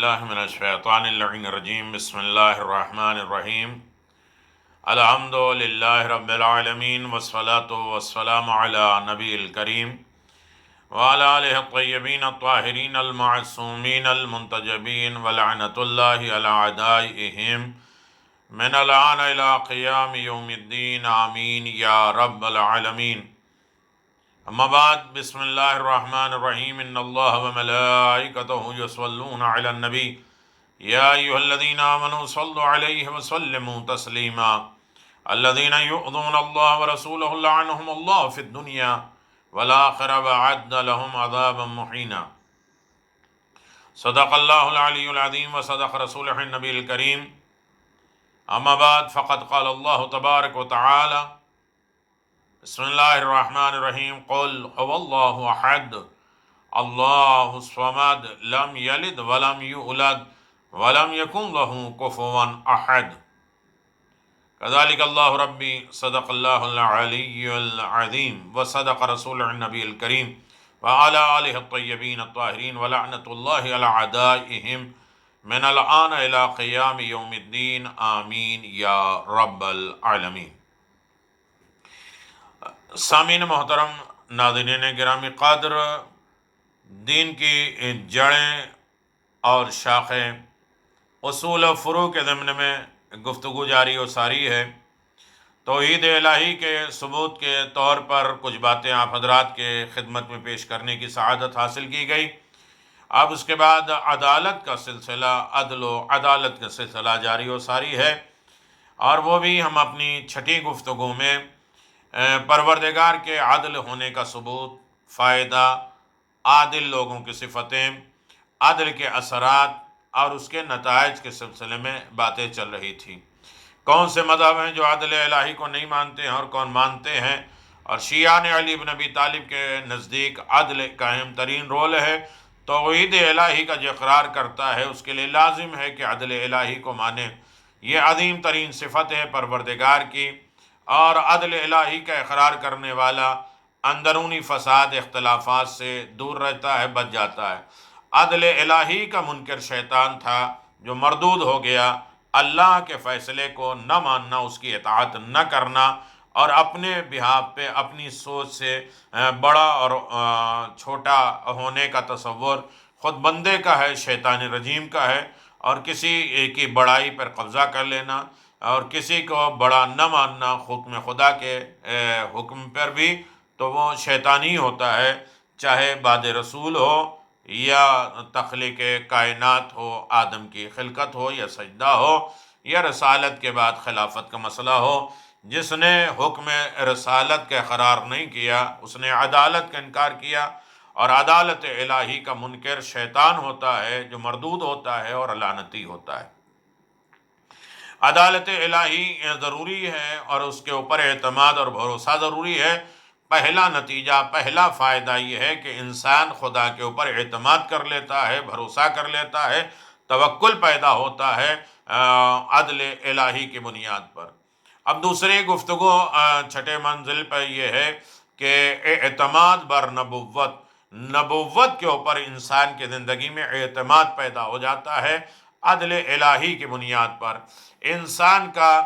باللہ من الشیطان اللعین الرجیم بسم اللہ الرحمن الرحیم الحمد للہ رب العالمین والصلاة والسلام علی نبی الکریم وعلی آلہ الطیبین الطاہرین المعصومین المنتجبین ولعنۃ اللہ علی اعدائہم من الآن الی قیام یوم الدین آمین یا رب العالمین۔ اما بعد، بسم اللہ الرحمن الرحیم ان اللہ وملائکتہ یصلون علی النبی یا ایھا الذین آمنوا صلوا علیہ وسلموا تسلیما الذین یؤذون اللہ ورسولہ لعنہم اللہ فی الدنیا والآخرہ وأعد لهم عذابا مہینا۔ صدق اللہ العلی العظیم وصدق رسولہ النبی الکریم۔ اما بعد، فقد قال اللہ تبارک وتعالی بسم اللہ الرحمن الرحیم قل هو اللہ احد اللہ الصمد لم یلد ولم یولد ولم یکن له کفوا احد۔ کذالک اللہ ربی صدق اللہ العلی العظیم وصدق رسول النبی الکریم وعلی آلہ الطیبین الطاہرین ولعنۃ اللہ علی اعدائہم من الآن الی قیام یوم الدین آمین یا رب العالمین۔ سامعین محترم، ناظرین گرامی قدر، دین کی جڑیں اور شاخیں، اصول و فروع کے ضمن میں گفتگو جاری و ساری ہے۔ توحید الہی کے ثبوت کے طور پر کچھ باتیں آپ حضرات کے خدمت میں پیش کرنے کی سعادت حاصل کی گئی۔ اب اس کے بعد عدالت کا سلسلہ، عدل و عدالت کا سلسلہ جاری و ساری ہے، اور وہ بھی ہم اپنی چھٹی گفتگو میں پروردگار کے عدل ہونے کا ثبوت، فائدہ، عادل لوگوں کی صفتیں، عدل کے اثرات اور اس کے نتائج کے سلسلے میں باتیں چل رہی تھیں۔ کون سے مذہب ہیں جو عدل الہی کو نہیں مانتے ہیں اور کون مانتے ہیں، اور شیعہ علی بن ابی طالب کے نزدیک عدل کا اہم ترین رول ہے۔ توحید الہی کا جو اقرار کرتا ہے اس کے لیے لازم ہے کہ عدل الہی کو مانے۔ یہ عظیم ترین صفت ہے پروردگار کی، اور عدل الہی کا اقرار کرنے والا اندرونی فساد، اختلافات سے دور رہتا ہے، بچ جاتا ہے۔ عدل الہی کا منکر شیطان تھا جو مردود ہو گیا۔ اللہ کے فیصلے کو نہ ماننا، اس کی اطاعت نہ کرنا، اور اپنے بہاف پہ اپنی سوچ سے بڑا اور چھوٹا ہونے کا تصور خود بندے کا ہے، شیطان رجیم کا ہے، اور کسی کی بڑائی پر قبضہ کر لینا اور کسی کو بڑا نہ ماننا حکم خدا کے حکم پر بھی، تو وہ شیطانی ہوتا ہے، چاہے بعد رسول ہو یا تخلیق کائنات ہو، آدم کی خلقت ہو یا سجدہ ہو یا رسالت کے بعد خلافت کا مسئلہ ہو۔ جس نے حکم رسالت کا اقرار نہیں کیا، اس نے عدالت کا انکار کیا، اور عدالت الہی کا منکر شیطان ہوتا ہے جو مردود ہوتا ہے اور لعنتی ہوتا ہے۔ عدالت الہی ضروری ہے اور اس کے اوپر اعتماد اور بھروسہ ضروری ہے۔ پہلا نتیجہ، پہلا فائدہ یہ ہے کہ انسان خدا کے اوپر اعتماد کر لیتا ہے، بھروسہ کر لیتا ہے، توکل پیدا ہوتا ہے عدل الہی کی بنیاد پر۔ اب دوسری گفتگو چھٹے منزل پر یہ ہے کہ اعتماد بر نبوت، نبوت کے اوپر انسان کی زندگی میں اعتماد پیدا ہو جاتا ہے عدل الہی کی بنیاد پر۔ انسان کا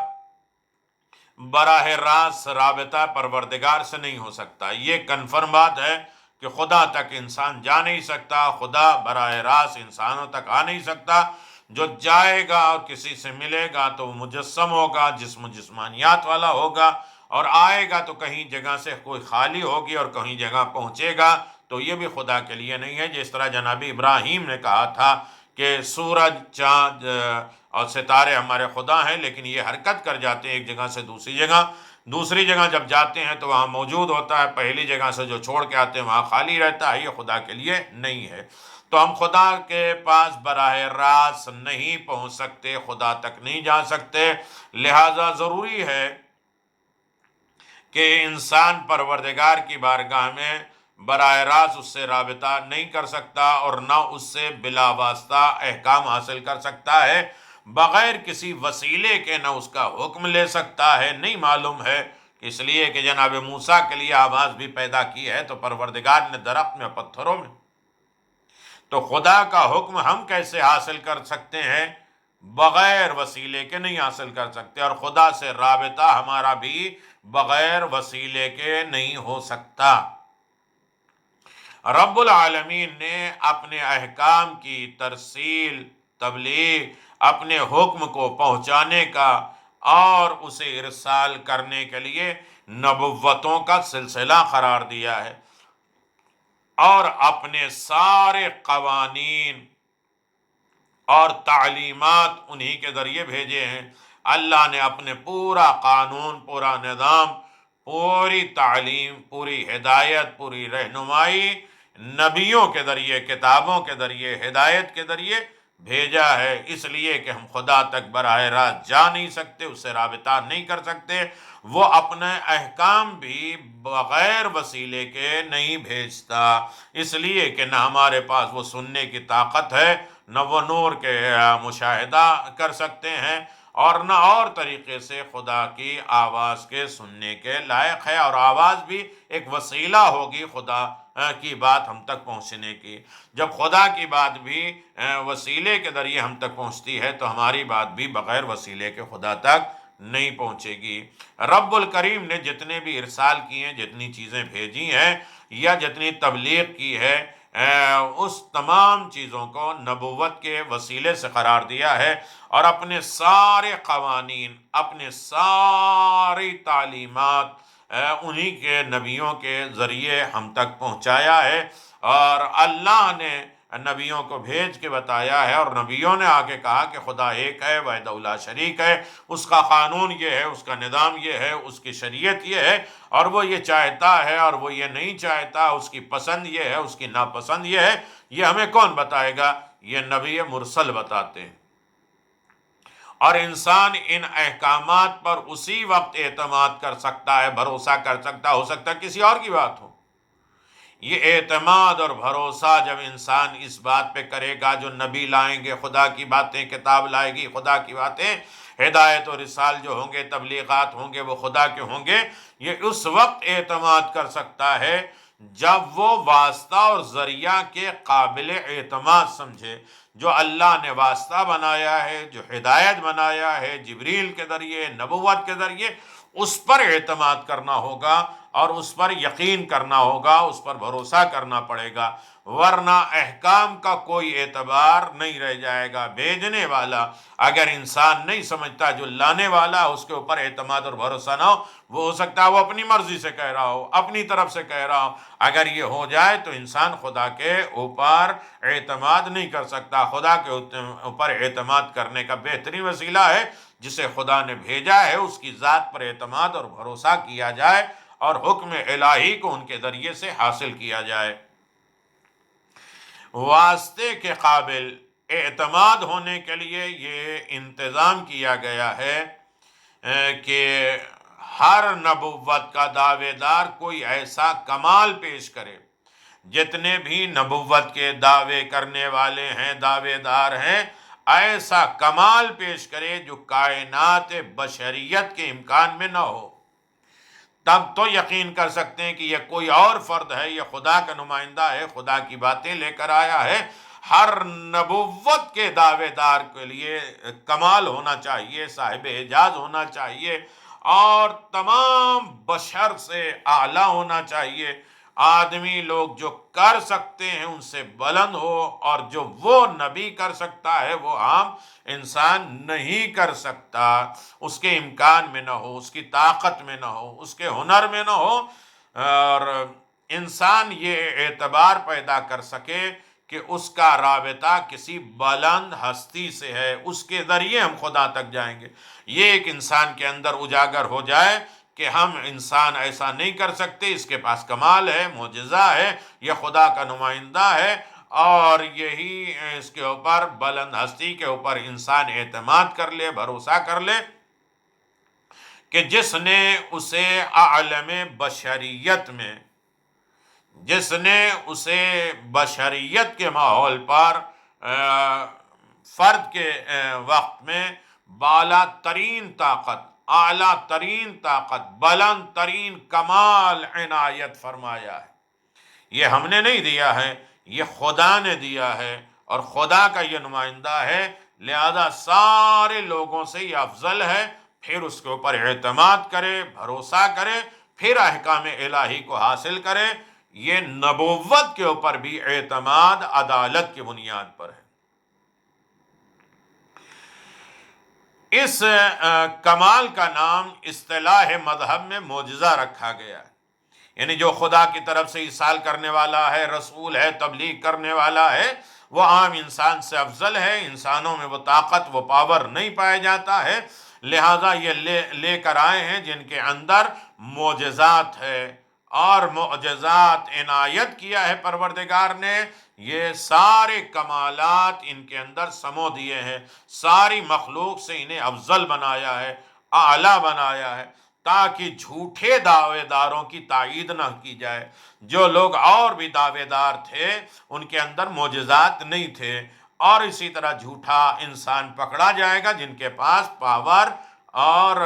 براہ راست رابطہ پروردگار سے نہیں ہو سکتا، یہ کنفرم بات ہے کہ خدا تک انسان جا نہیں سکتا، خدا براہ راست انسانوں تک آ نہیں سکتا۔ جو جائے گا اور کسی سے ملے گا تو وہ مجسم ہوگا، جسم و جسمانیات والا ہوگا، اور آئے گا تو کہیں جگہ سے کوئی خالی ہوگی اور کہیں جگہ پہنچے گا، تو یہ بھی خدا کے لیے نہیں ہے۔ جس طرح جناب ابراہیم نے کہا تھا کہ سورج، چاند اور ستارے ہمارے خدا ہیں، لیکن یہ حرکت کر جاتے ہیں ایک جگہ سے دوسری جگہ جب جاتے ہیں تو وہاں موجود ہوتا ہے، پہلی جگہ سے جو چھوڑ کے آتے ہیں وہاں خالی رہتا ہے، یہ خدا کے لیے نہیں ہے۔ تو ہم خدا کے پاس براہ راست نہیں پہنچ سکتے، خدا تک نہیں جا سکتے، لہذا ضروری ہے کہ انسان پروردگار کی بارگاہ میں براہ راست اس سے رابطہ نہیں کر سکتا، اور نہ اس سے بلا واسطہ احکام حاصل کر سکتا ہے، بغیر کسی وسیلے کے نہ اس کا حکم لے سکتا ہے۔ نہیں معلوم ہے، اس لیے کہ جناب موسیٰ کے لیے آواز بھی پیدا کی ہے تو پروردگار نے درخت میں، پتھروں میں تو خدا کا حکم ہم کیسے حاصل کر سکتے ہیں؟ بغیر وسیلے کے نہیں حاصل کر سکتے، اور خدا سے رابطہ ہمارا بھی بغیر وسیلے کے نہیں ہو سکتا۔ رب العالمین نے اپنے احکام کی ترسیل، تبلیغ، اپنے حکم کو پہنچانے کا اور اسے ارسال کرنے کے لیے نبوتوں کا سلسلہ قرار دیا ہے، اور اپنے سارے قوانین اور تعلیمات انہی کے ذریعے بھیجے ہیں۔ اللہ نے اپنے پورا قانون، پورا نظام، پوری تعلیم، پوری ہدایت، پوری رہنمائی نبیوں کے ذریعے، کتابوں کے ذریعے، ہدایت کے ذریعے بھیجا ہے، اس لیے کہ ہم خدا تک براہ راست جا نہیں سکتے، اس سے رابطہ نہیں کر سکتے۔ وہ اپنے احکام بھی بغیر وسیلے کے نہیں بھیجتا، اس لیے کہ نہ ہمارے پاس وہ سننے کی طاقت ہے، نہ وہ نور کے مشاہدہ کر سکتے ہیں، اور نہ اور طریقے سے خدا کی آواز کے سننے کے لائق ہے۔ اور آواز بھی ایک وسیلہ ہوگی خدا کی بات ہم تک پہنچنے کی۔ جب خدا کی بات بھی وسیلے کے ذریعے ہم تک پہنچتی ہے تو ہماری بات بھی بغیر وسیلے کے خدا تک نہیں پہنچے گی۔ رب الکریم نے جتنے بھی ارسال کیے ہیں، جتنی چیزیں بھیجی ہیں یا جتنی تبلیغ کی ہے، اس تمام چیزوں کو نبوت کے وسیلے سے قرار دیا ہے، اور اپنے سارے قوانین، اپنے ساری تعلیمات انہی کے نبیوں کے ذریعے ہم تک پہنچایا ہے۔ اور اللہ نے نبیوں کو بھیج کے بتایا ہے، اور نبیوں نے آ کے کہا کہ خدا ایک ہے، وحدہ لا شریک ہے، اس کا قانون یہ ہے، اس کا نظام یہ ہے، اس کی شریعت یہ ہے، اور وہ یہ چاہتا ہے اور وہ یہ نہیں چاہتا، اس کی پسند یہ ہے، اس کی ناپسند یہ ہے۔ یہ ہمیں کون بتائے گا؟ یہ نبی مرسل بتاتے ہیں۔ اور انسان ان احکامات پر اسی وقت اعتماد کر سکتا ہے، بھروسہ کر سکتا، ہو سکتا ہے کسی اور کی بات ہو۔ یہ اعتماد اور بھروسہ جب انسان اس بات پہ کرے گا، جو نبی لائیں گے خدا کی باتیں، کتاب لائے گی خدا کی باتیں، ہدایت اور رسال جو ہوں گے، تبلیغات ہوں گے، وہ خدا کے ہوں گے، یہ اس وقت اعتماد کر سکتا ہے جب وہ واسطہ اور ذریعہ کے قابل اعتماد سمجھے۔ جو اللہ نے واسطہ بنایا ہے، جو ہدایت بنایا ہے جبریل کے ذریعے، نبوت کے ذریعے، اس پر اعتماد کرنا ہوگا اور اس پر یقین کرنا ہوگا، اس پر بھروسہ کرنا پڑے گا، ورنہ احکام کا کوئی اعتبار نہیں رہ جائے گا۔ بھیجنے والا اگر انسان نہیں سمجھتا، جو لانے والا اس کے اوپر اعتماد اور بھروسہ نہ ہو، وہ ہو سکتا ہے وہ اپنی مرضی سے کہہ رہا ہو، اپنی طرف سے کہہ رہا ہو۔ اگر یہ ہو جائے تو انسان خدا کے اوپر اعتماد نہیں کر سکتا۔ خدا کے اوپر اعتماد کرنے کا بہترین وسیلہ ہے جسے خدا نے بھیجا ہے، اس کی ذات پر اعتماد اور بھروسہ کیا جائے، اور حکم الہی کو ان کے ذریعے سے حاصل کیا جائے۔ واسطے کے قابل اعتماد ہونے کے لیے یہ انتظام کیا گیا ہے کہ ہر نبوت کا دعوے دار کوئی ایسا کمال پیش کرے، جتنے بھی نبوت کے دعوے کرنے والے ہیں، دعوے دار ہیں، ایسا کمال پیش کرے جو کائنات بشریت کے امکان میں نہ ہو۔ تب تو یقین کر سکتے ہیں کہ یہ کوئی اور فرد ہے، یہ خدا کا نمائندہ ہے، خدا کی باتیں لے کر آیا ہے۔ ہر نبوت کے دعوے دار کے لیے کمال ہونا چاہیے، صاحب اعجاز ہونا چاہیے، اور تمام بشر سے اعلیٰ ہونا چاہیے۔ آدمی لوگ جو کر سکتے ہیں ان سے بلند ہو، اور جو وہ نبی کر سکتا ہے وہ عام انسان نہیں کر سکتا، اس کے امکان میں نہ ہو، اس کی طاقت میں نہ ہو، اس کے ہنر میں نہ ہو۔ اور انسان یہ اعتبار پیدا کر سکے کہ اس کا رابطہ کسی بلند ہستی سے ہے، اس کے ذریعے ہم خدا تک جائیں گے۔ یہ ایک انسان کے اندر اجاگر ہو جائے کہ ہم انسان ایسا نہیں کر سکتے، اس کے پاس کمال ہے، معجزہ ہے، یہ خدا کا نمائندہ ہے، اور یہی اس کے اوپر، بلند ہستی کے اوپر انسان اعتماد کر لے، بھروسہ کر لے کہ جس نے اسے عالم بشریت میں، جس نے اسے بشریت کے ماحول پر فرد کے وقت میں بالا ترین طاقت، اعلیٰ ترین طاقت، بلند ترین کمال عنایت فرمایا ہے۔ یہ ہم نے نہیں دیا ہے، یہ خدا نے دیا ہے اور خدا کا یہ نمائندہ ہے، لہذا سارے لوگوں سے یہ افضل ہے، پھر اس کے اوپر اعتماد کرے، بھروسہ کرے، پھر احکام الہی کو حاصل کرے۔ یہ نبوت کے اوپر بھی اعتماد عدالت کی بنیاد پر ہے۔ اس کمال کا نام اصطلاح مذہب میں معجزہ رکھا گیا ہے، یعنی جو خدا کی طرف سے ارسال کرنے والا ہے، رسول ہے، تبلیغ کرنے والا ہے، وہ عام انسان سے افضل ہے، انسانوں میں وہ طاقت، وہ پاور نہیں پایا جاتا ہے، لہذا یہ لے کر آئے ہیں جن کے اندر معجزات ہے، اور معجزات عنایت کیا ہے پروردگار نے، یہ سارے کمالات ان کے اندر سمو دیے ہیں، ساری مخلوق سے انہیں افضل بنایا ہے، اعلیٰ بنایا ہے، تاکہ جھوٹے دعوے داروں کی تائید نہ کی جائے۔ جو لوگ اور بھی دعوے دار تھے ان کے اندر معجزات نہیں تھے، اور اسی طرح جھوٹا انسان پکڑا جائے گا جن کے پاس پاور اور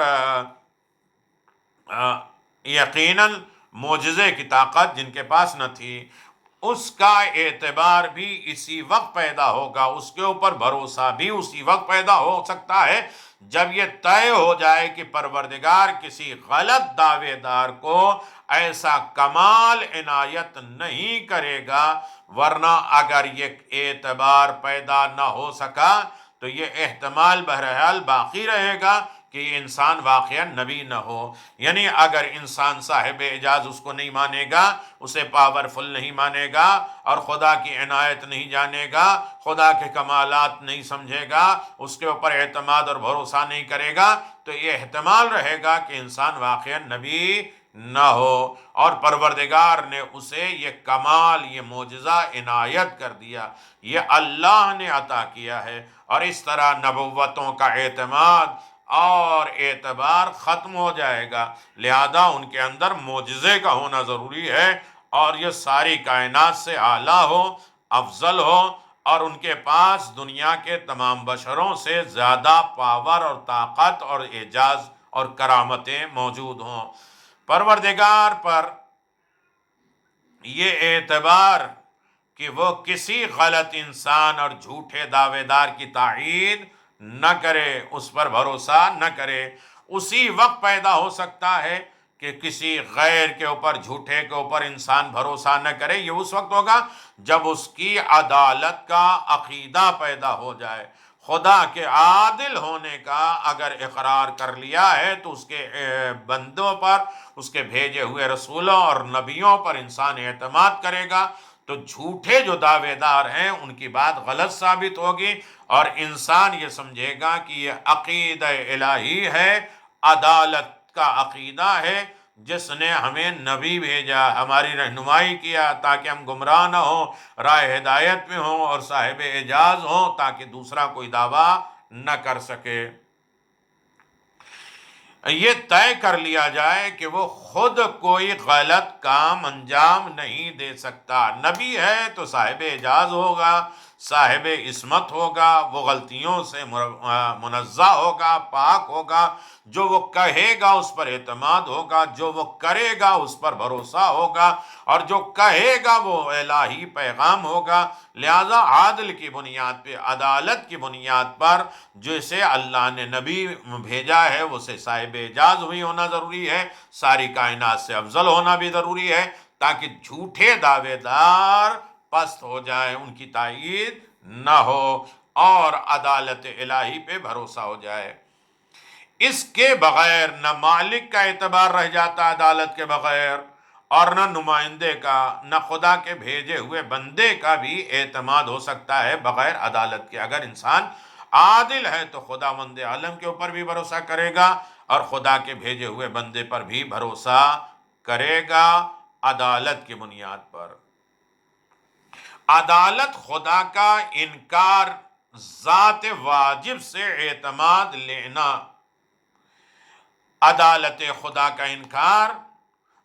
یقیناً معجزے کی طاقت جن کے پاس نہ تھی، اس کا اعتبار بھی اسی وقت پیدا ہوگا، اس کے اوپر بھروسہ بھی اسی وقت پیدا ہو سکتا ہے جب یہ طے ہو جائے کہ پروردگار کسی غلط دعوے دار کو ایسا کمال عنایت نہیں کرے گا، ورنہ اگر یہ اعتبار پیدا نہ ہو سکا تو یہ احتمال بہرحال باقی رہے گا کہ یہ انسان واقعا نبی نہ ہو۔ یعنی اگر انسان صاحب اعجاز اس کو نہیں مانے گا، اسے پاورفل نہیں مانے گا، اور خدا کی عنایت نہیں جانے گا، خدا کے کمالات نہیں سمجھے گا، اس کے اوپر اعتماد اور بھروسہ نہیں کرے گا، تو یہ احتمال رہے گا کہ انسان واقعا نبی نہ ہو، اور پروردگار نے اسے یہ کمال، یہ معجزہ عنایت کر دیا، یہ اللہ نے عطا کیا ہے، اور اس طرح نبوتوں کا اعتماد اور اعتبار ختم ہو جائے گا، لہذا ان کے اندر معجزے کا ہونا ضروری ہے، اور یہ ساری کائنات سے اعلیٰ ہو، افضل ہو، اور ان کے پاس دنیا کے تمام بشروں سے زیادہ پاور اور طاقت اور اعجاز اور کرامتیں موجود ہوں۔ پروردگار پر یہ اعتبار کہ وہ کسی غلط انسان اور جھوٹے دعوے دار کی تائید نہ کرے، اس پر بھروسہ نہ کرے، اسی وقت پیدا ہو سکتا ہے کہ کسی غیر کے اوپر، جھوٹے کے اوپر انسان بھروسہ نہ کرے، یہ اس وقت ہوگا جب اس کی عدالت کا عقیدہ پیدا ہو جائے۔ خدا کے عادل ہونے کا اگر اقرار کر لیا ہے تو اس کے بندوں پر، اس کے بھیجے ہوئے رسولوں اور نبیوں پر انسان اعتماد کرے گا، تو جھوٹے جو دعوے دار ہیں ان کی بات غلط ثابت ہوگی، اور انسان یہ سمجھے گا کہ یہ عقیدہ الہی ہے، عدالت کا عقیدہ ہے، جس نے ہمیں نبی بھیجا، ہماری رہنمائی کیا تاکہ ہم گمراہ نہ ہوں، راہ ہدایت پہ ہوں اور صاحب اعجاز ہوں، تاکہ دوسرا کوئی دعویٰ نہ کر سکے۔ یہ طے کر لیا جائے کہ وہ خود کوئی غلط کام انجام نہیں دے سکتا، نبی ہے تو صاحب اعجاز ہوگا، صاحب عصمت ہوگا، وہ غلطیوں سے منزہ ہوگا، پاک ہوگا، جو وہ کہے گا اس پر اعتماد ہوگا، جو وہ کرے گا اس پر بھروسہ ہوگا، اور جو کہے گا وہ الہی پیغام ہوگا، لہذا عادل کی بنیاد پہ، عدالت کی بنیاد پر جسے اللہ نے نبی بھیجا ہے اسے صاحب اعجاز بھی ہونا ضروری ہے، ساری کائنات سے افضل ہونا بھی ضروری ہے، تاکہ جھوٹے دعوے دار پست ہو جائیں، ان کی تائید نہ ہو، اور عدالت الہی پہ بھروسہ ہو جائے۔ اس کے بغیر نہ مالک کا اعتبار رہ جاتا عدالت کے بغیر، اور نہ نمائندے کا، نہ خدا کے بھیجے ہوئے بندے کا بھی اعتماد ہو سکتا ہے بغیر عدالت کے۔ اگر انسان عادل ہے تو خدا مند عالم کے اوپر بھی بھروسہ کرے گا، اور خدا کے بھیجے ہوئے بندے پر بھی بھروسہ کرے گا، عدالت کی بنیاد پر۔ عدالت خدا کا انکار، ذات واجب سے اعتماد لینا۔ عدالت خدا کا انکار،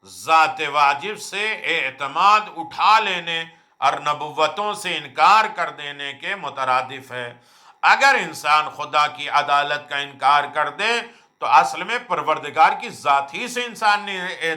ذات واجب سے اعتماد اٹھا لینے اور نبوتوں سے انکار کر دینے کے مترادف ہے۔ اگر انسان خدا کی عدالت کا انکار کر دے تو اصل میں پروردگار کی ذات ہی سے انسان نے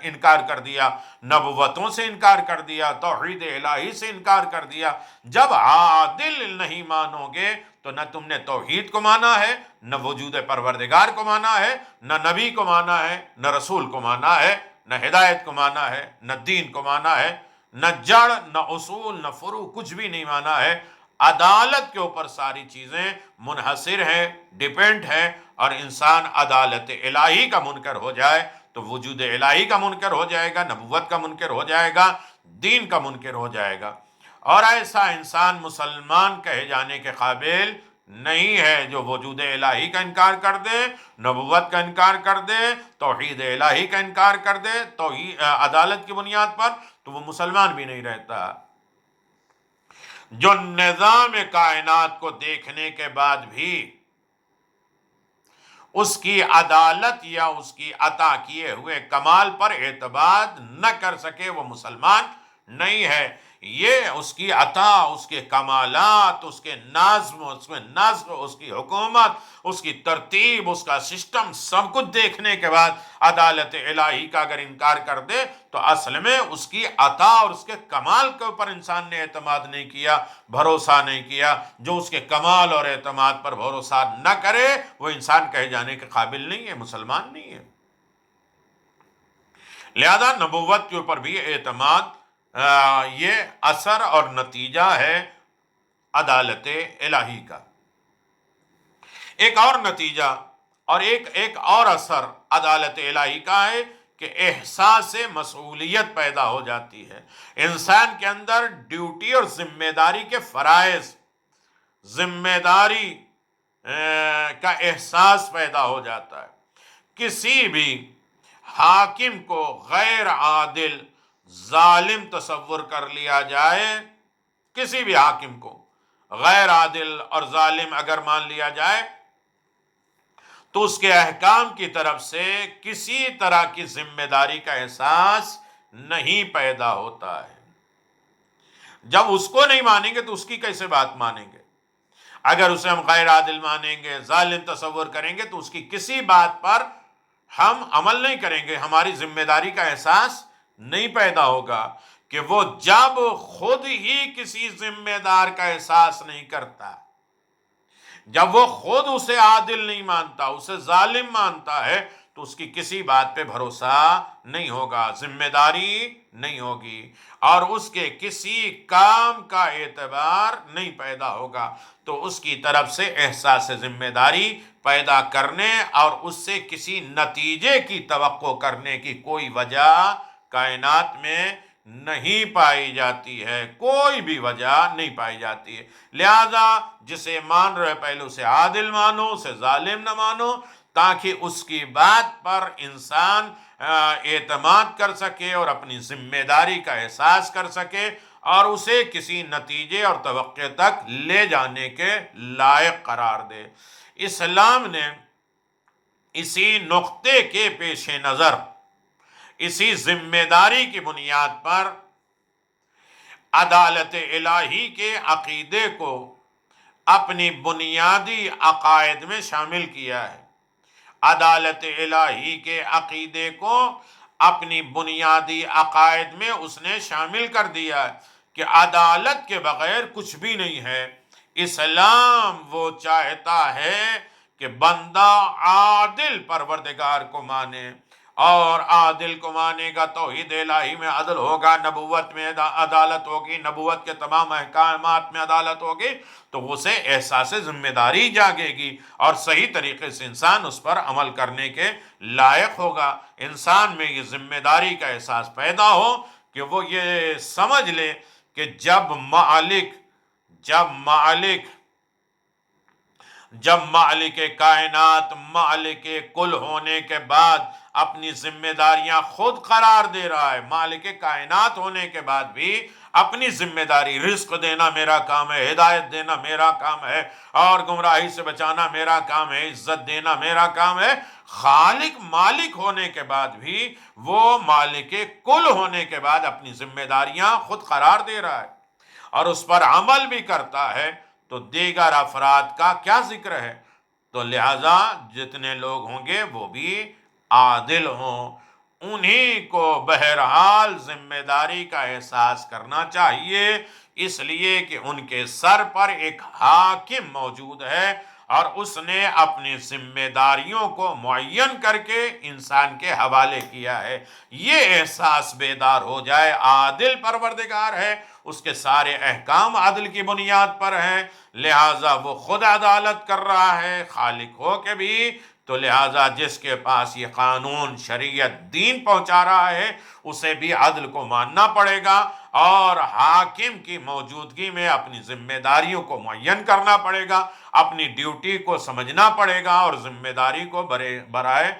انکار کر دیا، نبوتوں سے انکار کر دیا، توحید الہی سے انکار کر دیا۔ جب عادل نہیں مانو گے تو نہ تم نے توحید کو مانا ہے، نہ وجود پروردگار کو مانا ہے، نہ نبی کو مانا ہے، نہ رسول کو مانا ہے، نہ ہدایت کو مانا ہے، نہ دین کو مانا ہے، نہ جڑ، نہ اصول، نہ فروع، کچھ بھی نہیں مانا ہے۔ عدالت کے اوپر ساری چیزیں منحصر ہیں، ڈیپینڈ ہیں، اور انسان عدالت الہی کا منکر ہو جائے تو وجود الہی کا منکر ہو جائے گا، نبوت کا منکر ہو جائے گا، دین کا منکر ہو جائے گا۔ اور ایسا انسان مسلمان کہے جانے کے قابل نہیں ہے جو وجود الہی کا انکار کر دے، نبوت کا انکار کر دے، توحید الہی کا انکار کر دے توحید عدالت کی بنیاد پر، تو وہ مسلمان بھی نہیں رہتا۔ جو نظام کائنات کو دیکھنے کے بعد بھی اس کی عدالت یا اس کی عطا کیے ہوئے کمال پر اعتماد نہ کر سکے، وہ مسلمان نہیں ہے۔ یہ اس کی عطا، اس کے کمالات، اس کے نظم، اس میں نظم، اس کی حکومت، اس کی ترتیب، اس کا سسٹم، سب کچھ دیکھنے کے بعد عدالت الہی کا اگر انکار کر دے تو اصل میں اس کی عطا اور اس کے کمال کے اوپر انسان نے اعتماد نہیں کیا، بھروسہ نہیں کیا۔ جو اس کے کمال اور اعتماد پر بھروسہ نہ کرے وہ انسان کہے جانے کے قابل نہیں ہے، مسلمان نہیں ہے۔ لہذا نبوت کے اوپر بھی اعتماد یہ اثر اور نتیجہ ہے عدالت الہی کا۔ ایک اور نتیجہ اور ایک اور اثر عدالت الہی کا ہے کہ احساس مسئولیت پیدا ہو جاتی ہے۔ انسان کے اندر ڈیوٹی اور ذمہ داری کے فرائض، ذمہ داری کا احساس پیدا ہو جاتا ہے۔ کسی بھی حاکم کو غیر عادل، ظالم تصور کر لیا جائے، کسی بھی حاکم کو غیر عادل اور ظالم اگر مان لیا جائے تو اس کے احکام کی طرف سے کسی طرح کی ذمہ داری کا احساس نہیں پیدا ہوتا ہے۔ جب اس کو نہیں مانیں گے تو اس کی کیسے بات مانیں گے؟ اگر اسے ہم غیر عادل مانیں گے، ظالم تصور کریں گے تو اس کی کسی بات پر ہم عمل نہیں کریں گے، ہماری ذمہ داری کا احساس نہیں پیدا ہوگا۔ کہ وہ جب خود ہی کسی ذمہ دار کا احساس نہیں کرتا، جب وہ خود اسے عادل نہیں مانتا، اسے ظالم مانتا ہے، تو اس کی کسی بات پہ بھروسہ نہیں ہوگا، ذمہ داری نہیں ہوگی، اور اس کے کسی کام کا اعتبار نہیں پیدا ہوگا۔ تو اس کی طرف سے احساس ذمہ داری پیدا کرنے اور اس سے کسی نتیجے کی توقع کرنے کی کوئی وجہ کائنات میں نہیں پائی جاتی ہے، کوئی بھی وجہ نہیں پائی جاتی ہے۔ لہذا جسے مان رہے پہلے اسے عادل مانو، اسے ظالم نہ مانو، تاکہ اس کی بات پر انسان اعتماد کر سکے اور اپنی ذمہ داری کا احساس کر سکے اور اسے کسی نتیجے اور توقع تک لے جانے کے لائق قرار دے۔ اسلام نے اسی نقطے کے پیش نظر، اسی ذمہ داری کی بنیاد پر عدالت الہی کے عقیدے کو اپنی بنیادی عقائد میں شامل کیا ہے۔ عدالت الہی کے عقیدے کو اپنی بنیادی عقائد میں اس نے شامل کر دیا ہے کہ عدالت کے بغیر کچھ بھی نہیں ہے۔ اسلام وہ چاہتا ہے کہ بندہ عادل پروردگار کو مانے، اور عادل کو مانے گا توحید الہی میں عدل ہوگا، نبوت میں عدالت ہوگی، نبوت کے تمام احکامات میں عدالت ہوگی، تو اسے احساس ذمہ داری جاگے گی اور صحیح طریقے سے انسان اس پر عمل کرنے کے لائق ہوگا۔ انسان میں یہ ذمہ داری کا احساس پیدا ہو کہ وہ یہ سمجھ لے کہ جب مالک کائنات، مالک کل ہونے کے بعد اپنی ذمہ داریاں خود قرار دے رہا ہے، مالک کائنات ہونے کے بعد بھی اپنی ذمہ داری، رزق دینا میرا کام ہے، ہدایت دینا میرا کام ہے، اور گمراہی سے بچانا میرا کام ہے، عزت دینا میرا کام ہے، خالق مالک ہونے کے بعد بھی وہ مالک کل ہونے کے بعد اپنی ذمہ داریاں خود قرار دے رہا ہے اور اس پر عمل بھی کرتا ہے، تو دیگر افراد کا کیا ذکر ہے؟ تو لہذا جتنے لوگ ہوں گے وہ بھی عادل ہوں، انہی کو بہرحال ذمہ داری کا احساس کرنا چاہیے، اس لیے کہ ان کے سر پر ایک حاکم موجود ہے اور اس نے اپنی ذمہ داریوں کو معین کر کے انسان کے حوالے کیا ہے۔ یہ احساس بیدار ہو جائے، عادل پروردگار ہے، اس کے سارے احکام عدل کی بنیاد پر ہیں، لہٰذا وہ خود عدالت کر رہا ہے خالق ہو کے بھی، تو لہٰذا جس کے پاس یہ قانون شریعت دین پہنچا رہا ہے اسے بھی عدل کو ماننا پڑے گا، اور حاکم کی موجودگی میں اپنی ذمہ داریوں کو معین کرنا پڑے گا، اپنی ڈیوٹی کو سمجھنا پڑے گا اور ذمہ داری کو برائے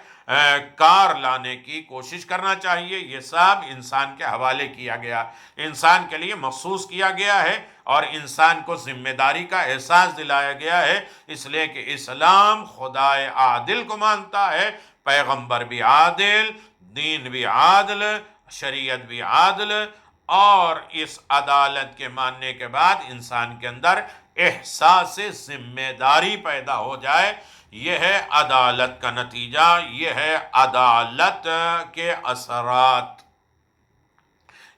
کار لانے کی کوشش کرنا چاہیے۔ یہ سب انسان کے حوالے کیا گیا، انسان کے لیے مخصوص کیا گیا ہے، اور انسان کو ذمہ داری کا احساس دلایا گیا ہے، اس لیے کہ اسلام خدائے عادل کو مانتا ہے، پیغمبر بھی عادل، دین بھی عادل، شریعت بھی عادل، اور اس عدالت کے ماننے کے بعد انسان کے اندر احساس ذمہ داری پیدا ہو جائے۔ یہ ہے عدالت کا نتیجہ، یہ ہے عدالت کے اثرات،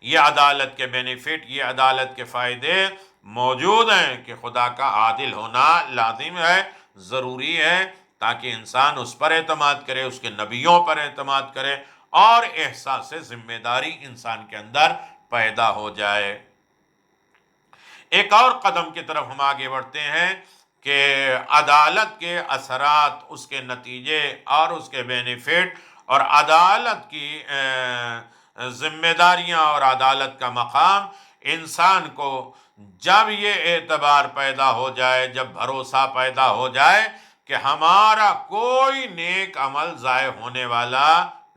یہ عدالت کے بینیفٹ، یہ عدالت کے فائدے موجود ہیں کہ خدا کا عادل ہونا لازم ہے، ضروری ہے، تاکہ انسان اس پر اعتماد کرے، اس کے نبیوں پر اعتماد کرے، اور احساس ذمہ داری انسان کے اندر پیدا ہو جائے۔ ایک اور قدم کی طرف ہم آگے بڑھتے ہیں کہ عدالت کے اثرات، اس کے نتیجے اور اس کے بینیفٹ، اور عدالت کی ذمہ داریاں اور عدالت کا مقام، انسان کو جب یہ اعتبار پیدا ہو جائے، جب بھروسہ پیدا ہو جائے کہ ہمارا کوئی نیک عمل ضائع ہونے والا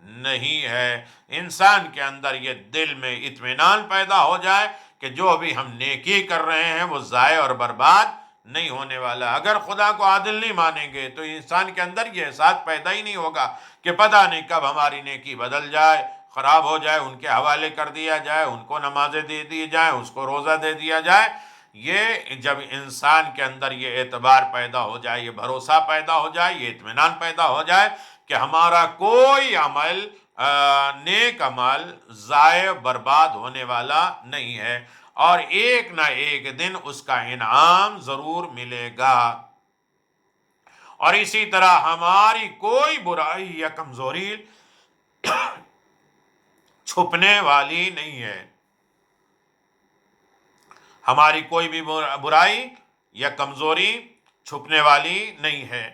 نہیں ہے، انسان کے اندر یہ دل میں اطمینان پیدا ہو جائے کہ جو بھی ہم نیکی کر رہے ہیں وہ ضائع اور برباد نہیں ہونے والا۔ اگر خدا کو عادل نہیں مانیں گے تو انسان کے اندر یہ احساس پیدا ہی نہیں ہوگا کہ پتہ نہیں کب ہماری نیکی بدل جائے، خراب ہو جائے، ان کے حوالے کر دیا جائے، ان کو نمازیں دے دی جائیں، اس کو روزہ دے دیا جائے۔ یہ جب انسان کے اندر یہ اعتبار پیدا ہو جائے، یہ بھروسہ پیدا ہو جائے، یہ اطمینان پیدا ہو جائے کہ ہمارا کوئی عمل، نیک عمل ضائع برباد ہونے والا نہیں ہے، اور ایک نہ ایک دن اس کا انعام ضرور ملے گا، اور اسی طرح ہماری کوئی برائی یا کمزوری چھپنے والی نہیں ہے، ہماری کوئی بھی برائی یا کمزوری چھپنے والی نہیں ہے،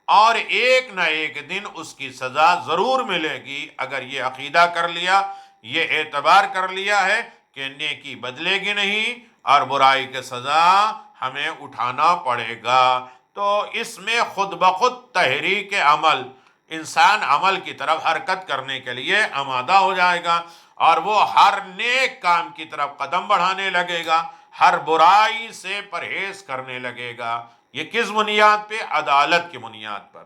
اور ایک نہ ایک دن اس کی سزا ضرور ملے گی۔ اگر یہ عقیدہ کر لیا، یہ اعتبار کر لیا ہے کہ نیکی بدلے گی نہیں اور برائی کی سزا ہمیں اٹھانا پڑے گا، تو اس میں خود بخود تحریک عمل، انسان عمل کی طرف حرکت کرنے کے لیے آمادہ ہو جائے گا، اور وہ ہر نیک کام کی طرف قدم بڑھانے لگے گا، ہر برائی سے پرہیز کرنے لگے گا۔ یہ کس بنیاد پہ؟ عدالت کی بنیاد پر،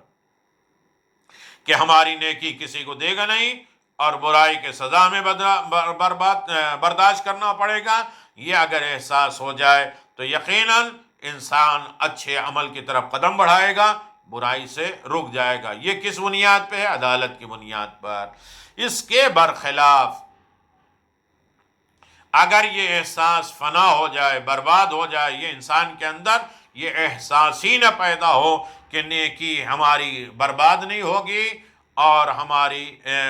کہ ہماری نیکی کسی کو دے گا نہیں اور برائی کے سزا میں برداشت کرنا پڑے گا۔ یہ اگر احساس ہو جائے تو یقیناً انسان اچھے عمل کی طرف قدم بڑھائے گا، برائی سے رک جائے گا۔ یہ کس بنیاد پہ ہے؟ عدالت کی بنیاد پر۔ اس کے برخلاف اگر یہ احساس فنا ہو جائے، برباد ہو جائے، یہ انسان کے اندر یہ احساس ہی نہ پیدا ہو کہ نیکی ہماری برباد نہیں ہوگی اور ہماری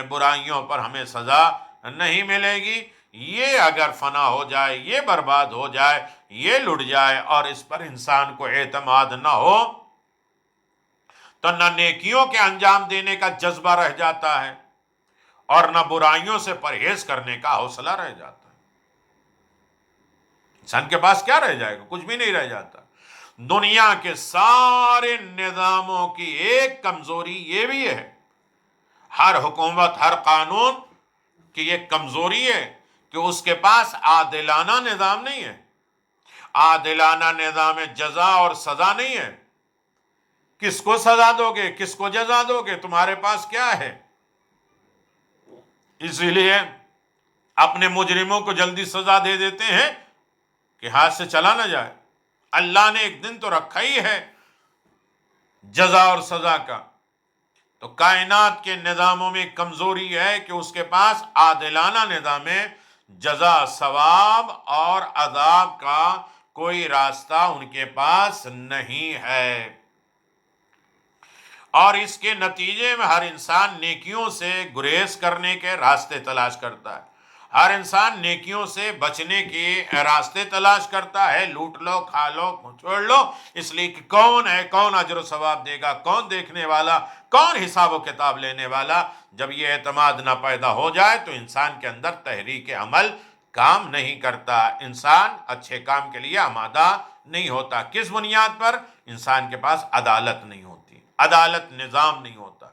برائیوں پر ہمیں سزا نہیں ملے گی، یہ اگر فنا ہو جائے، یہ برباد ہو جائے، یہ لٹ جائے، اور اس پر انسان کو اعتماد نہ ہو، تو نہ نیکیوں کے انجام دینے کا جذبہ رہ جاتا ہے اور نہ برائیوں سے پرہیز کرنے کا حوصلہ رہ جاتا ہے۔ انسان کے پاس کیا رہ جائے گا؟ کچھ بھی نہیں رہ جاتا۔ دنیا کے سارے نظاموں کی ایک کمزوری یہ بھی ہے، ہر حکومت، ہر قانون کی یہ کمزوری ہے کہ اس کے پاس عادلانہ نظام نہیں ہے، عادلانہ نظام جزا اور سزا نہیں ہے۔ کس کو سزا دو گے، کس کو جزا دو گے، تمہارے پاس کیا ہے؟ اسی لیے اپنے مجرموں کو جلدی سزا دے دیتے ہیں کہ ہاتھ سے چلا نہ جائے۔ اللہ نے ایک دن تو رکھا ہی ہے جزا اور سزا کا، تو کائنات کے نظاموں میں کمزوری ہے کہ اس کے پاس عادلانہ نظام ہے، جزا ثواب اور عذاب کا کوئی راستہ ان کے پاس نہیں ہے، اور اس کے نتیجے میں ہر انسان نیکیوں سے گریز کرنے کے راستے تلاش کرتا ہے، ہر انسان نیکیوں سے بچنے کے راستے تلاش کرتا ہے، لوٹ لو، کھا لو، چھوڑ لو، اس لیے کہ کون ہے، کون اجر و ثواب دے گا، کون دیکھنے والا، کون حساب و کتاب لینے والا۔ جب یہ اعتماد نہ پیدا ہو جائے تو انسان کے اندر تحریک عمل کام نہیں کرتا، انسان اچھے کام کے لیے آمادہ نہیں ہوتا۔ کس بنیاد پر؟ انسان کے پاس عدالت نہیں ہوتی، عدالت نظام نہیں ہوتا،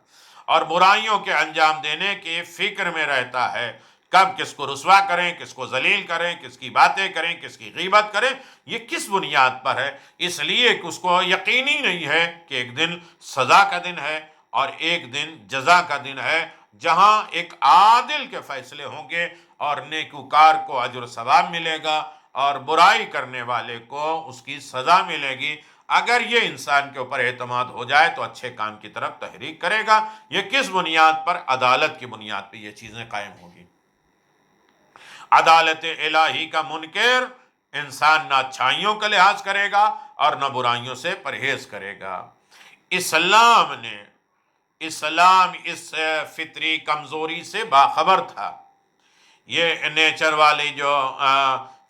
اور برائیوں کے انجام دینے کی فکر میں رہتا ہے، کب کس کو رسوا کریں، کس کو ذلیل کریں، کس کی باتیں کریں، کس کی غیبت کریں۔ یہ کس بنیاد پر ہے؟ اس لیے کہ اس کو یقینی نہیں ہے کہ ایک دن سزا کا دن ہے اور ایک دن جزا کا دن ہے، جہاں ایک عادل کے فیصلے ہوں گے اور نیکوکار کو اجر و ثواب ملے گا اور برائی کرنے والے کو اس کی سزا ملے گی۔ اگر یہ انسان کے اوپر اعتماد ہو جائے تو اچھے کام کی طرف تحریک کرے گا۔ یہ کس بنیاد پر؟ عدالت کی بنیاد پہ یہ چیزیں قائم ہوگی۔ عدالت الہی کا منکر انسان نہ اچھائیوں کا لحاظ کرے گا اور نہ برائیوں سے پرہیز کرے گا۔ اسلام اس فطری کمزوری سے باخبر تھا۔ یہ نیچر والی جو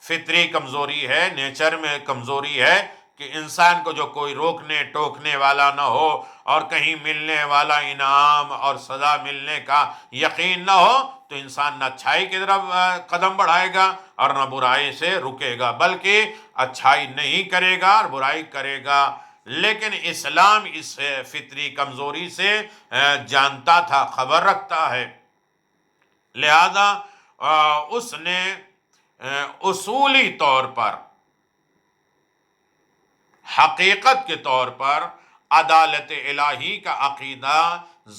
فطری کمزوری ہے، نیچر میں کمزوری ہے کہ انسان کو جو کوئی روکنے ٹوکنے والا نہ ہو اور کہیں ملنے والا انعام اور سزا ملنے کا یقین نہ ہو تو انسان نہ اچھائی کی طرف قدم بڑھائے گا اور نہ برائی سے رکے گا، بلکہ اچھائی نہیں کرے گا اور برائی کرے گا۔ لیکن اسلام اس فطری کمزوری سے جانتا تھا، خبر رکھتا ہے، لہذا اس نے اصولی طور پر، حقیقت کے طور پر عدالت الہی کا عقیدہ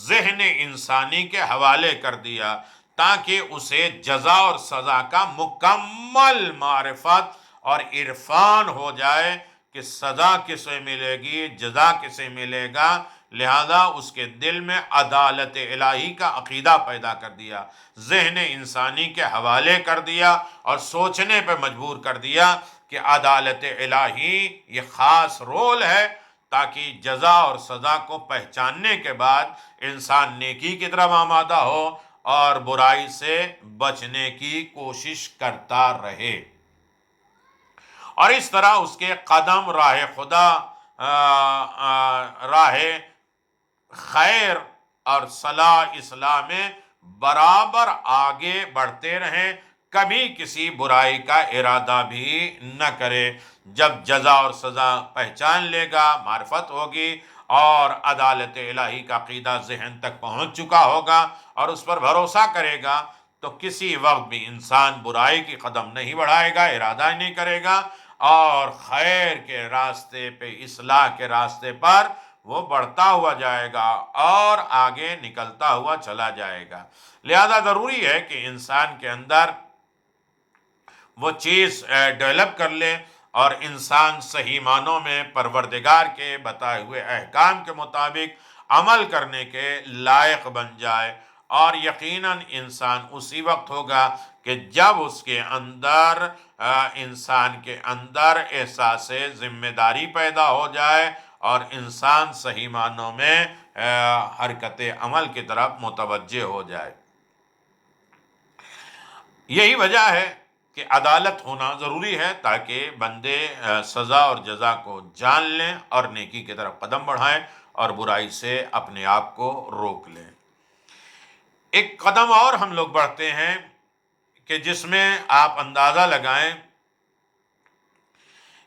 ذہن انسانی کے حوالے کر دیا تاکہ اسے جزا اور سزا کا مکمل معرفت اور عرفان ہو جائے کہ سزا کسے ملے گی، جزا کسے ملے گا۔ لہذا اس کے دل میں عدالت الہی کا عقیدہ پیدا کر دیا، ذہن انسانی کے حوالے کر دیا اور سوچنے پہ مجبور کر دیا کہ عدالت الہی یہ خاص رول ہے تاکہ جزا اور سزا کو پہچاننے کے بعد انسان نیکی کی طرف آمادہ ہو اور برائی سے بچنے کی کوشش کرتا رہے، اور اس طرح اس کے قدم راہ خدا، راہ خیر اور صلاح اصلاح میں برابر آگے بڑھتے رہیں، کبھی کسی برائی کا ارادہ بھی نہ کرے۔ جب جزا اور سزا پہچان لے گا، معرفت ہوگی اور عدالت الہی کا عقیدہ ذہن تک پہنچ چکا ہوگا اور اس پر بھروسہ کرے گا، تو کسی وقت بھی انسان برائی کی قدم نہیں بڑھائے گا، ارادہ نہیں کرے گا، اور خیر کے راستے پہ، اصلاح کے راستے پر وہ بڑھتا ہوا جائے گا اور آگے نکلتا ہوا چلا جائے گا۔ لہذا ضروری ہے کہ انسان کے اندر وہ چیز ڈیولپ کر لے اور انسان صحیح معنوں میں پروردگار کے بتائے ہوئے احکام کے مطابق عمل کرنے کے لائق بن جائے، اور یقیناً انسان اسی وقت ہوگا کہ جب اس کے اندر، انسان کے اندر احساس ذمہ داری پیدا ہو جائے اور انسان صحیح معنوں میں حرکت عمل کی طرف متوجہ ہو جائے۔ یہی وجہ ہے کہ عدالت ہونا ضروری ہے تاکہ بندے سزا اور جزا کو جان لیں اور نیکی کی طرف قدم بڑھائیں اور برائی سے اپنے آپ کو روک لیں۔ ایک قدم اور ہم لوگ بڑھتے ہیں کہ جس میں آپ اندازہ لگائیں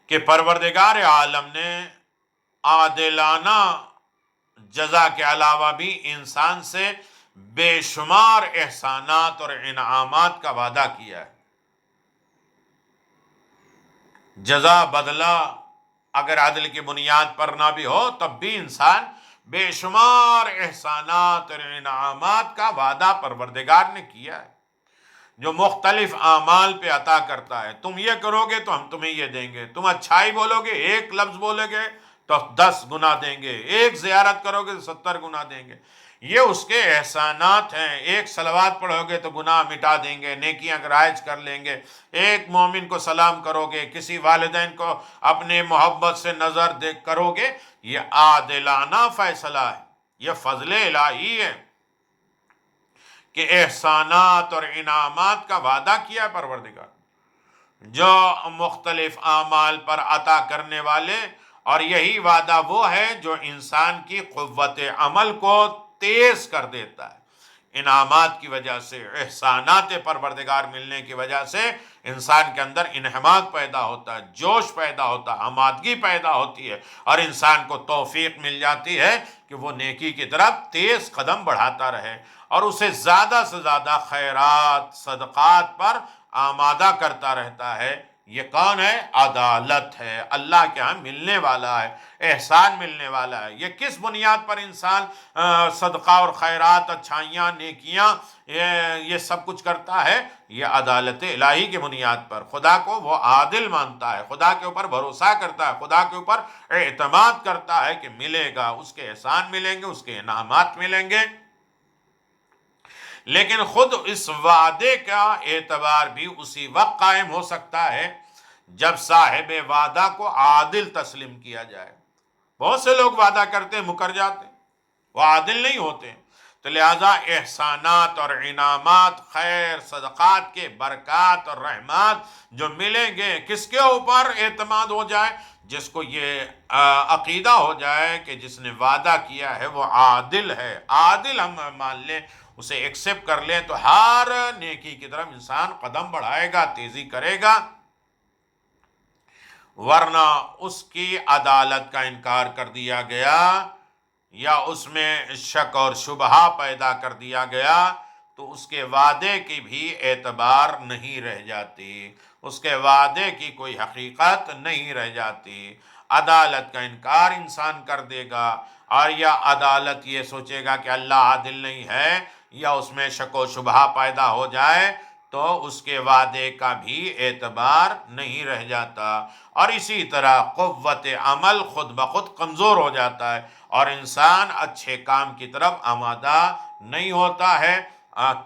کہ پروردگار عالم نے عادلانہ جزا کے علاوہ بھی انسان سے بے شمار احسانات اور انعامات کا وعدہ کیا ہے۔ جزا، بدلہ اگر عدل کی بنیاد پر نہ بھی ہو تب بھی انسان بے شمار احسانات اور انعامات کا وعدہ پروردگار نے کیا ہے، جو مختلف اعمال پہ عطا کرتا ہے۔ تم یہ کرو گے تو ہم تمہیں یہ دیں گے، تم اچھائی بولو گے، ایک لفظ بولو گے تو 10 گنا دیں گے، ایک زیارت کرو گے تو 70 گنا دیں گے۔ یہ اس کے احسانات ہیں۔ ایک صلوات پڑھو گے تو گناہ مٹا دیں گے، نیکیاں رائج کر لیں گے۔ ایک مومن کو سلام کرو گے، کسی والدین کو اپنے محبت سے نظر دیکھ کرو گے، یہ عادلانہ فیصلہ ہے، یہ فضل الہی ہے کہ احسانات اور انعامات کا وعدہ کیا پروردگار، جو مختلف اعمال پر عطا کرنے والے، اور یہی وعدہ وہ ہے جو انسان کی قوت عمل کو تیز کر دیتا ہے۔ انعامات کی وجہ سے، احسانات پروردگار ملنے کی وجہ سے انسان کے اندر انہماک پیدا ہوتا ہے، جوش پیدا ہوتا ہے، آمادگی پیدا ہوتی ہے، اور انسان کو توفیق مل جاتی ہے کہ وہ نیکی کی طرف تیز قدم بڑھاتا رہے، اور اسے زیادہ سے زیادہ خیرات صدقات پر آمادہ کرتا رہتا ہے۔ یہ کون ہے؟ عدالت ہے، اللہ کے ہاں ملنے والا ہے، احسان ملنے والا ہے۔ یہ کس بنیاد پر انسان صدقہ اور خیرات، اچھائیاں، نیکیاں، یہ سب کچھ کرتا ہے؟ یہ عدالت الہی کی بنیاد پر۔ خدا کو وہ عادل مانتا ہے، خدا کے اوپر بھروسہ کرتا ہے، خدا کے اوپر اعتماد کرتا ہے کہ ملے گا، اس کے احسان ملیں گے، اس کے انعامات ملیں گے۔ لیکن خود اس وعدے کا اعتبار بھی اسی وقت قائم ہو سکتا ہے جب صاحب وعدہ کو عادل تسلیم کیا جائے۔ بہت سے لوگ وعدہ کرتے ہیں، مکر جاتے ہیں، وہ عادل نہیں ہوتے۔ تو لہٰذا احسانات اور انعامات، خیر صدقات کے برکات اور رحمات جو ملیں گے، کس کے اوپر اعتماد ہو جائے؟ جس کو یہ عقیدہ ہو جائے کہ جس نے وعدہ کیا ہے وہ عادل ہے، عادل ہم مان لیں، اسے ایکسپٹ کر لیں، تو ہر نیکی کی طرف انسان قدم بڑھائے گا، تیزی کرے گا۔ ورنہ اس کی عدالت کا انکار کر دیا گیا یا اس میں شک اور شبہہ پیدا کر دیا گیا تو اس کے وعدے کی بھی اعتبار نہیں رہ جاتی، اس کے وعدے کی کوئی حقیقت نہیں رہ جاتی۔ عدالت کا انکار انسان کر دے گا، اور یا عدالت یہ سوچے گا کہ اللہ عادل نہیں ہے، یا اس میں شک و شبہہ پیدا ہو جائے تو اس کے وعدے کا بھی اعتبار نہیں رہ جاتا، اور اسی طرح قوت عمل خود بخود کمزور ہو جاتا ہے، اور انسان اچھے کام کی طرف آمادہ نہیں ہوتا ہے۔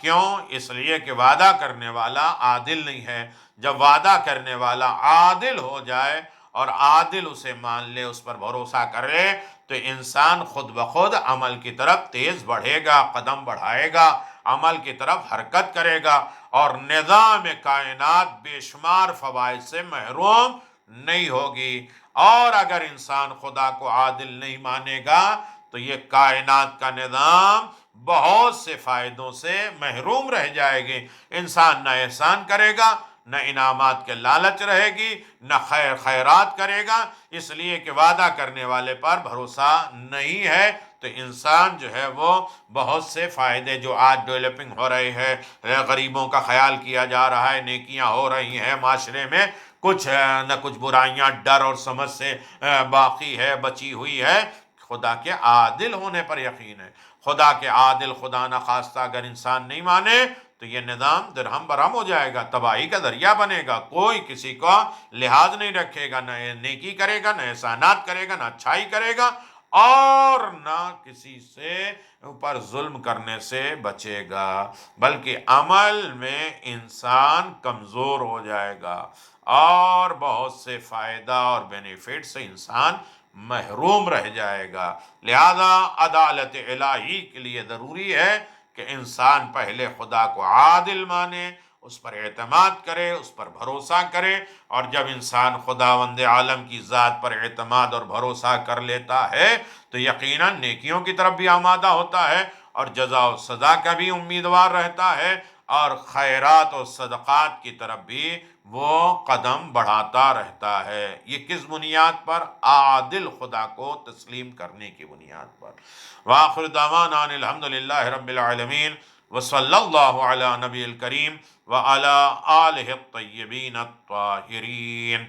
کیوں؟ اس لیے کہ وعدہ کرنے والا عادل نہیں ہے۔ جب وعدہ کرنے والا عادل ہو جائے اور عادل اسے مان لے، اس پر بھروسہ کرے، تو انسان خود بخود عمل کی طرف تیز بڑھے گا، قدم بڑھائے گا، عمل کی طرف حرکت کرے گا، اور نظام کائنات بے شمار فوائد سے محروم نہیں ہوگی۔ اور اگر انسان خدا کو عادل نہیں مانے گا تو یہ کائنات کا نظام بہت سے فائدوں سے محروم رہ جائے گی۔ انسان نہ احسان کرے گا، نہ انعامات کے لالچ رہے گی، نہ خیرات کرے گا، اس لیے کہ وعدہ کرنے والے پر بھروسہ نہیں ہے۔ تو انسان جو ہے وہ بہت سے فائدے جو آج ڈیولپنگ ہو رہے ہیں، غریبوں کا خیال کیا جا رہا ہے، نیکیاں ہو رہی ہیں معاشرے میں، کچھ نہ کچھ برائیاں ڈر اور سمجھ سے باقی ہے، بچی ہوئی ہے۔ خدا کے عادل ہونے پر یقین ہے۔ خدا کے عادل خدا نخواستہ اگر انسان نہیں مانے تو یہ نظام درہم برہم ہو جائے گا، تباہی کا ذریعہ بنے گا۔ کوئی کسی کا لحاظ نہیں رکھے گا، نہ نیکی کرے گا، نہ احسانات کرے گا، نہ اچھائی کرے گا، اور نہ کسی سے اوپر ظلم کرنے سے بچے گا، بلکہ عمل میں انسان کمزور ہو جائے گا، اور بہت سے فائدہ اور بینیفٹ سے انسان محروم رہ جائے گا۔ لہذا عدالت الہی کے لیے ضروری ہے کہ انسان پہلے خدا کو عادل مانے، اس پر اعتماد کرے، اس پر بھروسہ کرے، اور جب انسان خداوند عالم کی ذات پر اعتماد اور بھروسہ کر لیتا ہے تو یقیناً نیکیوں کی طرف بھی آمادہ ہوتا ہے، اور جزا و سزا کا بھی امیدوار رہتا ہے، اور خیرات و صدقات کی طرف بھی وہ قدم بڑھاتا رہتا ہے۔ یہ کس بنیاد پر؟ عادل خدا کو تسلیم کرنے کی بنیاد پر۔ وآخر دعوانا ان الحمدللہ رب العالمین، وصلی اللہ علی نبی الکریم وعلی آلہ الطیبین الطاہرین۔